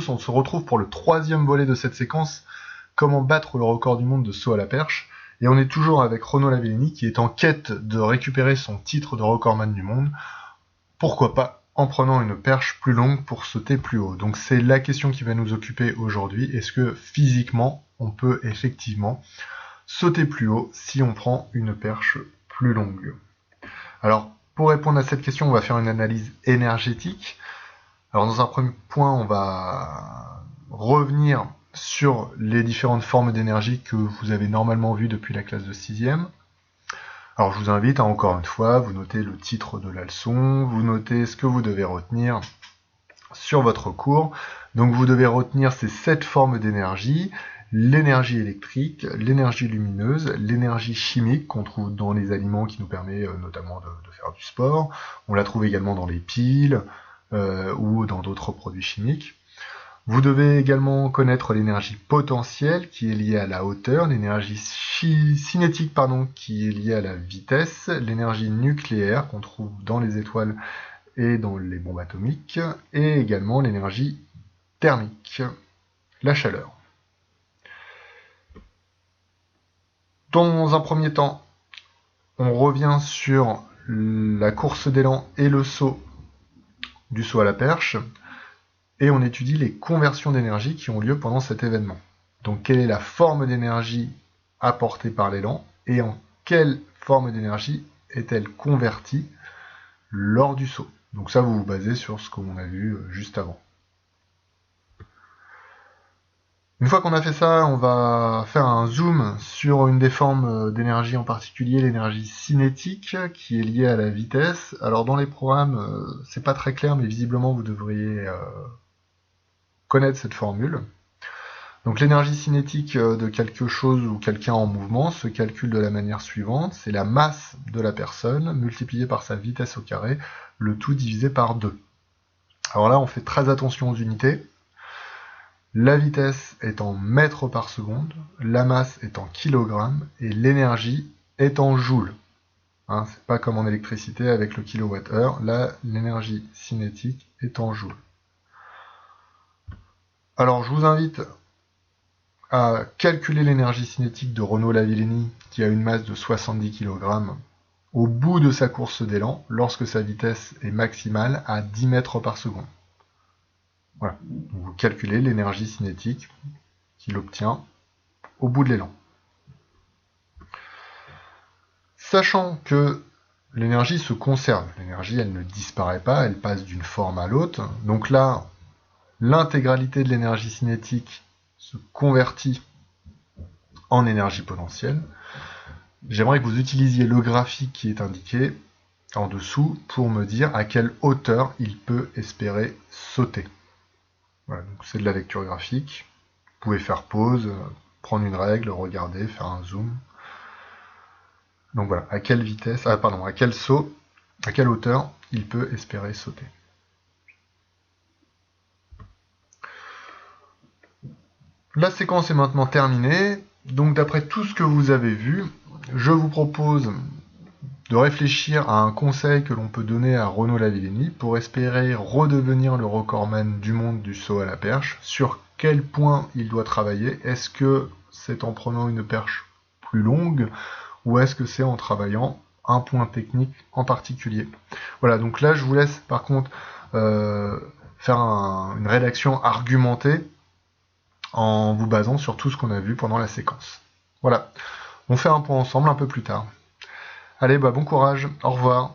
tous, on se retrouve pour le 3e volet de cette séquence, comment battre le record du monde de saut à la perche, et on est toujours avec Renaud Lavillenie qui est en quête de récupérer son titre de recordman du monde, pourquoi pas en prenant une perche plus longue pour sauter plus haut. Donc c'est la question qui va nous occuper aujourd'hui, est-ce que physiquement on peut effectivement sauter plus haut si on prend une perche plus longue? Alors pour répondre à cette question, on va faire une analyse énergétique. Alors dans un premier point, on va revenir sur les différentes formes d'énergie que vous avez normalement vues depuis la classe de 6e. Alors je vous invite à, encore une fois, vous notez le titre de la leçon, vous notez ce que vous devez retenir sur votre cours. Donc vous devez retenir ces 7 formes d'énergie: l'énergie électrique, l'énergie lumineuse, l'énergie chimique qu'on trouve dans les aliments qui nous permet notamment de faire du sport. On la trouve également dans les piles, ou dans d'autres produits chimiques. Vous devez également connaître l'énergie potentielle qui est liée à la hauteur, l'énergie cinétique qui est liée à la vitesse, l'énergie nucléaire qu'on trouve dans les étoiles et dans les bombes atomiques, et également l'énergie thermique, la chaleur. Dans un premier temps, on revient sur la course d'élan et le saut du saut à la perche, et on étudie les conversions d'énergie qui ont lieu pendant cet événement. Donc quelle est la forme d'énergie apportée par l'élan, et en quelle forme d'énergie est-elle convertie lors du saut. Donc ça, vous vous basez sur ce qu'on a vu juste avant. Une fois qu'on a fait ça, on va faire un zoom sur une des formes d'énergie en particulier, l'énergie cinétique, qui est liée à la vitesse. Alors dans les programmes, c'est pas très clair, mais visiblement vous devriez connaître cette formule. Donc l'énergie cinétique de quelque chose ou quelqu'un en mouvement se calcule de la manière suivante, c'est la masse de la personne multipliée par sa vitesse au carré, le tout divisé par 2. Alors là, on fait très attention aux unités. La vitesse est en mètres par seconde, la masse est en kilogrammes, et l'énergie est en joules. Hein, c'est pas comme en électricité avec le kilowattheure, là l'énergie cinétique est en joules. Alors je vous invite à calculer l'énergie cinétique de Renaud Lavillenie, qui a une masse de 70 kg, au bout de sa course d'élan, lorsque sa vitesse est maximale à 10 mètres par seconde. Voilà, donc vous calculez l'énergie cinétique qu'il obtient au bout de l'élan. Sachant que l'énergie se conserve, l'énergie elle ne disparaît pas, elle passe d'une forme à l'autre, donc là, l'intégralité de l'énergie cinétique se convertit en énergie potentielle. J'aimerais que vous utilisiez le graphique qui est indiqué en dessous pour me dire à quelle hauteur il peut espérer sauter. Voilà, donc c'est de la lecture graphique. Vous pouvez faire pause, prendre une règle, regarder, faire un zoom. Donc voilà, à quelle vitesse, à quel saut, à quelle hauteur il peut espérer sauter. La séquence est maintenant terminée. Donc d'après tout ce que vous avez vu, je vous propose de réfléchir à un conseil que l'on peut donner à Renaud Lavillenie pour espérer redevenir le recordman du monde du saut à la perche. Sur quel point il doit travailler? Est-ce que c'est en prenant une perche plus longue ou est-ce que c'est en travaillant un point technique en particulier? Voilà, donc là je vous laisse par contre faire une rédaction argumentée en vous basant sur tout ce qu'on a vu pendant la séquence. Voilà, on fait un point ensemble un peu plus tard. Allez, bon courage, au revoir.